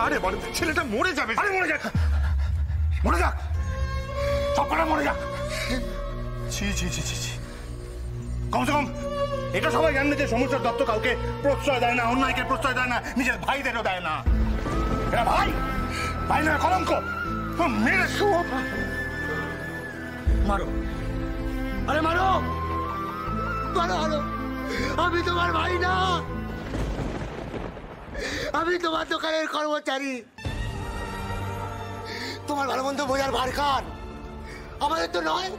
আরে বল, ছেলেটা মরে যাবে। আরে মরে যাক, মরে যাক, সব কটা মরে যাক। ছি ছি ছি ছি ছি, কমসে কম এটা সবাই জানবে যে সমস্যার দত্ত কাউকে প্রশ্রয় দেয় না, অন্যায়কে প্রশ্রয় দেয় না, নিজের ভাইদেরও দেয় না। এরা ভাই, ভাই না কলঙ্ক। মেরে মারো, আরে মারো মারো মারো। আমি তোমার ভাই না, আমি তোমার দোকানের কর্মচারী। তোমার ভালো মন্দ বোঝার ভার কার? আমাদের তো নয়।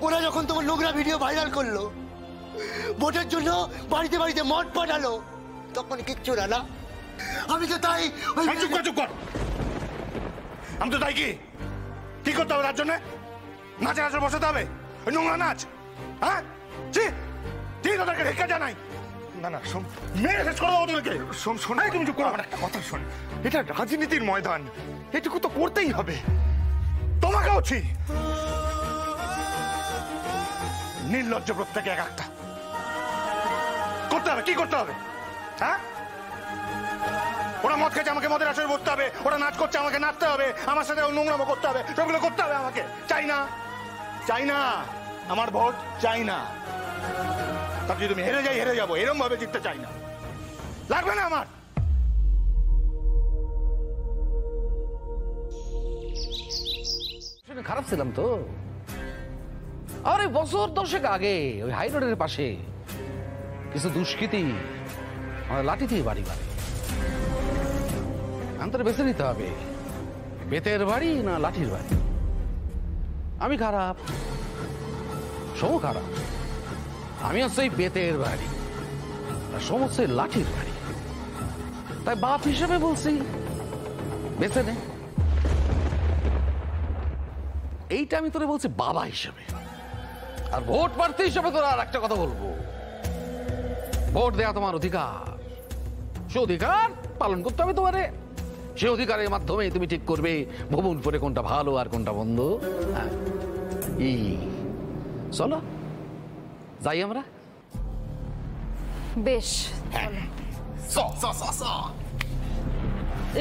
ওরা যখন তোমার নোংরা ভিডিও ভাইরাল করলো, ভোটের জন্য বাড়িতে বাড়িতে মদ পাঠালো, তখন কিচ্ছু না। আমি তো তাই। চুপ কর চুপ কর। আমি তো তাই কি করতে হবে তার জন্য? নাচে নাচে বসাতে হবে ওই নোংরা নাচ? হ্যাঁ ঠিক ওদেরকে রেখা জানাই। না না শোন, মেরে শেষ করে দেবো তোদেরকে। শোন শোন, তুমি চুপ করো। আমার একটা কথা শোন, এটা রাজনীতির ময়দান, এটুকু তো করতেই হবে। তোমাকেও ছি, নির্লজ্জ প্রত্যেকে এক একটা করতে হবে। কি করতে হবে? হ্যাঁ, ওরা মদ খেয়েছে, আমাকে মদের আসরে বসতে হবে। ওরা নাচ করছে, আমাকে নাচতে হবে। আমার সাথে নোংরামো করতে হবে, সবগুলো করতে হবে আমাকে। চাই না, চাই না, আমার ভোট চাই না। তার যদি তুমি হেরে যাবো, এরকম ভাবে জিততে চাই না, লাগবে না আমার। খারাপ ছিলাম তো। আরে বছর 10 আগে ওই হাই রোডের পাশে কিছু দুষ্কৃতী আমার লাঠি দিয়ে বাড়ি মারে। আন্তরে বেছে নিতে হবে, বেতের বাড়ি না লাঠির বাড়ি। আমি খারাপ, সমু খারাপ। আমি হচ্ছে বেতের বাড়ি, আর সমু হচ্ছে লাঠির বাড়ি। তাই বাপ হিসেবে বলছি, বেছে নে। এইটা আমি তোরে বলছি বাবা হিসেবে। আর ভোট প্রার্থী হিসেবে তোরা আর একটা কথা বলবো, ভোট দেয়া তোমার অধিকার। সে অধিকার পালন করতে হবে তোমারে। সে অধিকারের মাধ্যমে তুমি ঠিক করবে ভবন করে কোনটা ভালো আর কোনটা বন্ধ। চলো যাই আমরা। বেশ,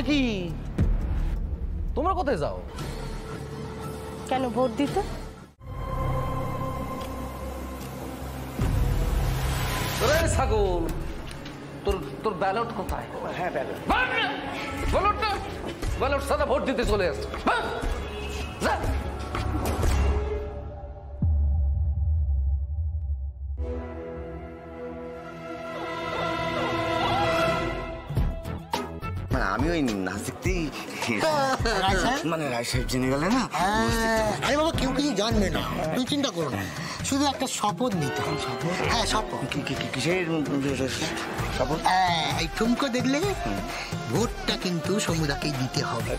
কি তোমরা কোথায় যাও? কেন ভোট দিতে? ছাগল, তোর ব্যালট কোথায়? হ্যাঁ ব্যালট, ব্যালট সাদা ভোট দিতে চলে আসছে। মানে আমি ওই নাচ দেখতেই, মানে রায় সাহেব জেনে গেলে না। আরে বাবা, কেউ কিছু জানবে না, তুমি চিন্তা করো না। শুধু একটা শপথ নিতে হবে। হ্যাঁ শপথ। কিসের শপথ? এই ঠুমকো দেখলে ভোটটা কিন্তু সমুদাকেই দিতে হবে।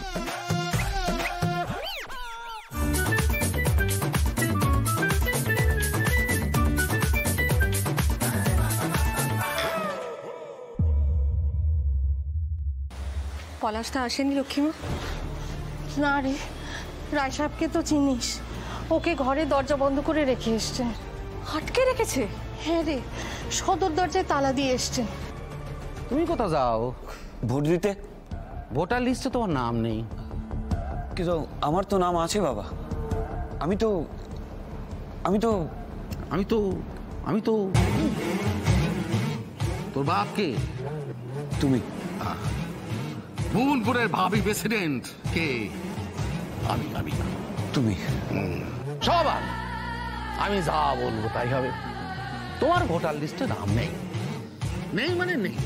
পলাশটা আসেনি লক্ষ্মীমা? না রে, রায় সাহেবকে তো চিনিস, ওকে ঘরে দরজা বন্ধ করে রেখে এসছেন। আটকে রেখেছে? হ্যাঁ রে, সদর দরজায় তালা দিয়ে এসছেন। তুমি কোথা যাও? ভোট দিতে। ভোটার লিস্টে তোমার নাম নেই। কিন্তু আমার তো নাম আছে বাবা। আমি তো আমি তো আমি তো আমি তো তোর বাপ কে? তুমি। ভুবনপুরের ভাবি প্রেসিডেন্ট কে? আমি আমি তুমি। সব আমি যা বলবো তাই হবে। তোমার ভোটার লিস্টে নাম নেই, নেই মানে নেই।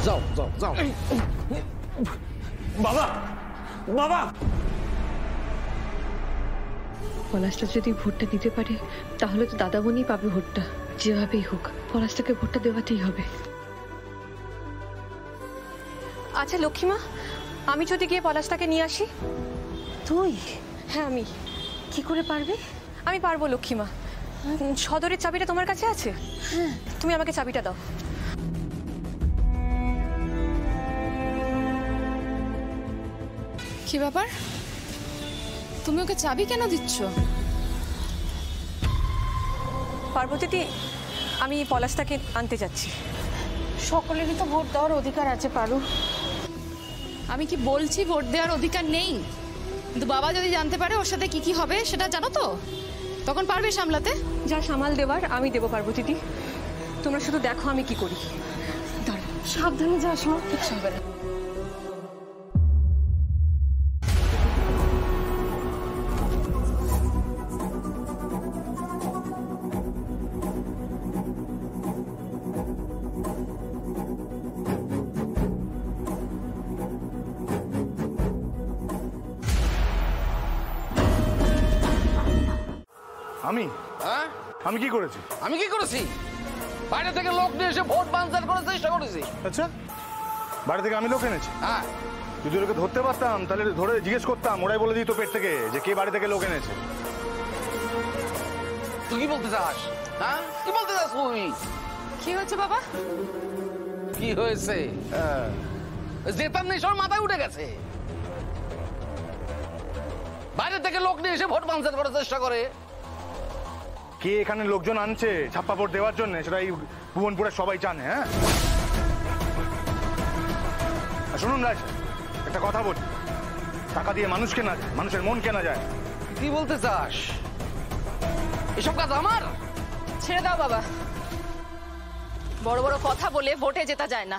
যাও যাও যাও। বাবা বাবা, পলাশটা যদি ভোটটা দিতে পারে তাহলে তো দাদামণি পাবে ভোটটা। যেভাবেই হোক পলাশটাকে ভোটটা দেওয়াতেই হবে। আচ্ছা লক্ষ্মীমা, আমি যদি গিয়ে পলাশটাকে নিয়ে আসি? তুই? হ্যাঁ আমি। কি করে পারবে? আমি পারবো লক্ষ্মীমা। সদরের চাবিটা তোমার কাছে আছে? হ্যাঁ। তুমি আমাকে চাবিটা দাও। কি ব্যাপার, তুমি ওকে চাবি কেন দিচ্ছ? পার্বতীদি, আমি পলাশটাকে আনতে যাচ্ছি। সকলেরই তো ভোট দেওয়ার অধিকার আছে পারু। আমি কি বলছি ভোট দেওয়ার অধিকার নেই, কিন্তু বাবা যদি জানতে পারে ওর সাথে কি কি হবে সেটা জানো তো, তখন পারবে সামলাতে? যা সামাল দেওয়ার আমি দেবো পার্বতীদি, তোমরা শুধু দেখো আমি কি করি। দাঁড়া, সাবধানে যাস মা। ঠিক সাবধানে। হ্যাঁ, আমি কি করেছি? আমি কি করেছি? বাইরে থেকে লোক নিয়ে এসে ভোট বানচাল করার চেষ্টা করেছি। আচ্ছা, বাইরে থেকে আমি লোক এনেছি? হ্যাঁ, যদি ওকে ধরতে পারতাম তাহলে ধরে জিজ্ঞেস করতাম, ওরাই বলে দিত পেট থেকে যে কে বাড়ি থেকে লোক এনেছে। তুই কি বলতে চাস? হ্যাঁ, কি বলতে চাস তুই? কি হয়েছে বাবা? কি হয়েছে? জেতার নেশার মাথায় উঠে গেছে। বাইরে থেকে লোক নিয়ে এসে ভোট বানচাল করার চেষ্টা করে। কে এখানে লোকজন আনছে ছাপ্পা ভোট দেওয়ার জন্য সেটা এই ভুবনপুরের সবাই জানে। হ্যাঁ, শুনুন রাজ, একটা কথা বলি, টাকা দিয়ে মানুষ কেনা যায়, মানুষের মন কেনা যায়। কি বলতে চাস? এসব কাজ আমার? ছেড়ে দাও বাবা, বড় বড় কথা বলে ভোটে জেতা যায় না।